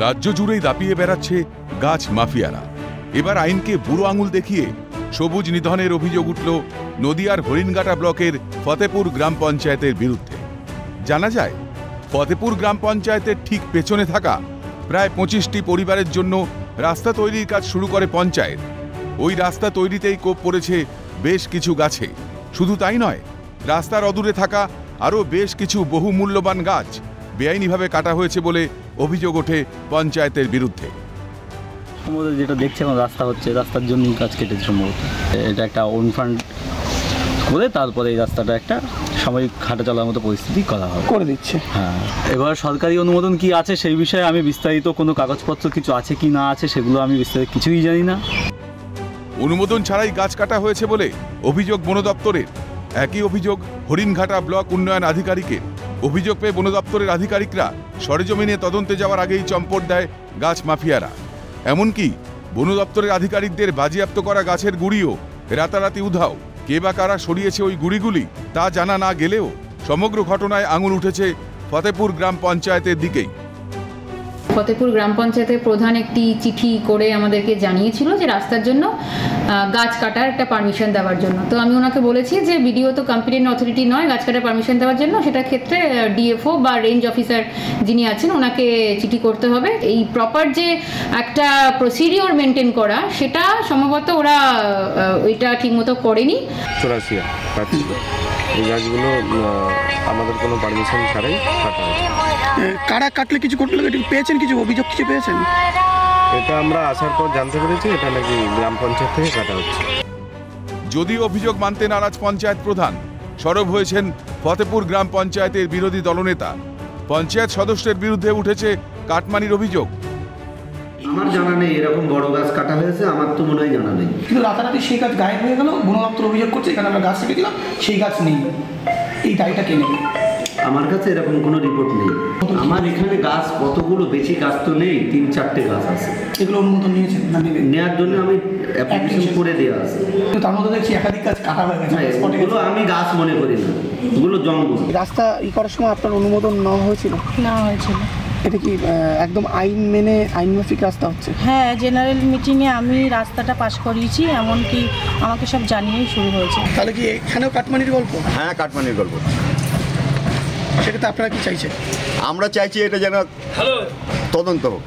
রাজ্য জুড়েই দাপিয়ে বেড়াচ্ছে গাছ মাফিয়ারা। এবার আইনকে বুড়ো আঙুল দেখিয়ে সবুজ নিধনের অভিযোগ উঠল নদিয়ার হরিণঘাটা ব্লকের ফতেপুর গ্রাম পঞ্চায়েতের বিরুদ্ধে। জানা যায়, ফতেপুর গ্রাম পঞ্চায়েতের ঠিক পেছনে থাকা প্রায় 25টি পরিবারের জন্য রাস্তা তৈরির কাজ শুরু করে পঞ্চায়েত। ওই রাস্তা তৈরিতেই কোপ পড়েছে বেশ কিছু গাছে। শুধু তাই নয়, রাস্তার অদূরে থাকা আরও বেশ কিছু বহুমূল্যবান গাছ বেআইনিভাবে কাটা হয়েছে বলে অভিযোগ ওঠে পঞ্চায়েতের বিরুদ্ধে। যেটা দেখছি এখন রাস্তা হচ্ছে, রাস্তার জন্যই গাছ কেটেছে সম্ভবত। এটা একটা ওন ফান্ড করে তারপরে এই রাস্তাটা একটা সাময়িক হাঁটা চলার মতো পরিস্থিতি করা হবে, করে দিচ্ছে। হ্যাঁ, এবার সরকারি অনুমোদন কি আছে সেই বিষয়ে আমি বিস্তারিত কোনো কাগজপত্র কিছু আছে কি না আছে সেগুলো আমি বিস্তারিত কিছুই জানি না। অনুমোদন ছাড়াই গাছ কাটা হয়েছে বলে অভিযোগ বন দপ্তরের। একই অভিযোগ হরিণঘাটা ব্লক উন্নয়ন আধিকারিকের। অভিযোগ পেয়ে বন দপ্তরের আধিকারিকরা সরেজমিনে তদন্তে যাওয়ার আগেই চম্পট দেয় গাছ মাফিয়ারা। এমনকি বন দপ্তরের আধিকারিকদের বাজেয়াপ্ত করা গাছের গুঁড়িও রাতারাতি উধাও। কে বা কারা সরিয়েছে ওই গুঁড়িগুলি তা জানা না গেলেও সমগ্র ঘটনায় আঙুল উঠেছে ফতেপুর গ্রাম পঞ্চায়েতের দিকেই। ফতেপুর গ্রাম পঞ্চায়েতের প্রধান একটি চিঠি করে আমাদেরকে জানিয়েছিল যে রাস্তার জন্য গাছ কাটার একটা পারমিশন দেওয়ার জন্য। তো আমি ওনাকে বলেছি যে বিডিও তো কম্পিটেন্ট অথরিটি নয় গাছ কাটার পারমিশন দেওয়ার জন্য, সেটার ক্ষেত্রে ডিএফও বা রেঞ্জ অফিসার যিনি আছেন ওনাকে চিঠি করতে হবে। এই প্রপার যে একটা প্রসিডিওর মেনটেন করা সেটা সম্ভবত ওরা ওইটা ঠিকমতো করেনি। 84 এই গাছগুলো আমাদের কোনো পারমিশন ছাড়াই কাটা হয়েছে। কারা কাটলে কিছু করতে লাগে পেয়েছেন, কিছু অভিযোগ কিছু পেয়েছেন? এটা আমরা আসার পর জানতে পেরেছি এটা নাকি গ্রাম পঞ্চায়েত থেকে কাটা হচ্ছে। যদিও অভিযোগ মানতে নারাজ পঞ্চায়েত প্রধান, সরব হয়েছেন ফতেপুর গ্রাম পঞ্চায়েতের বিরোধী দলনেতা। পঞ্চায়েত সদস্যের বিরুদ্ধে উঠেছে কাটমানির অভিযোগ। আমার জানা নেই এরকম বড় গাছ কাটা হয়েছে, আমার তো মনে হয় জানা নেই। কিন্তু রাতারাতি সেই গাছ গায়েব হয়ে গেল, বন দপ্তর অভিযোগ করছে এখানে আমরা গাছ কেটে দিলাম, সেই গাছ নেই। এই দায়টা কে নেবে? আমার কাছে এরকম কোনো রিপোর্ট নেই। আমার এখানে গাছ কতগুলো, বেশি গাছ তো নেই, 3-4টে গাছ আছে। এগুলো অনুমোদন নিয়েছেন না? নেওয়ার জন্য আমি অ্যাপ্লিকেশন করে দেওয়া আছে। কিন্তু তার মধ্যে দেখছি একাধিক গাছ কাটা হয়ে গেছে। এগুলো আমি গাছ মনে করি না, এগুলো জঙ্গল। রাস্তা করার সময় আপনার অনুমোদন নেওয়া হয়েছিল? নেওয়া হয়েছিল। এটা কি একদম আইন মেনে আইন মাফিক রাস্তা হচ্ছে? হ্যাঁ, জেনারেল মিটিংয়ে আমি রাস্তাটা পাশ করিয়েছি, এমনকি আমাকে সব জানিয়েই শুরু হয়েছে। তাহলে কি এখানেও কাটমানির গল্প? হ্যাঁ, কাটমানির গল্প। সেটাতে আপনারা কি চাইছেন? আমরা চাইছি এটা যেন তদন্ত হোক।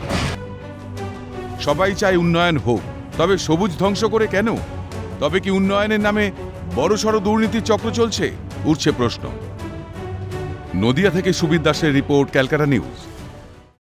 সবাই চায় উন্নয়ন হোক, তবে সবুজ ধ্বংস করে কেন? তবে কি উন্নয়নের নামে বড়সড় দুর্নীতির চক্র চলছে? উঠছে প্রশ্ন। নদিয়া থেকে সুবীর দাসের রিপোর্ট, ক্যালকাটা নিউজ।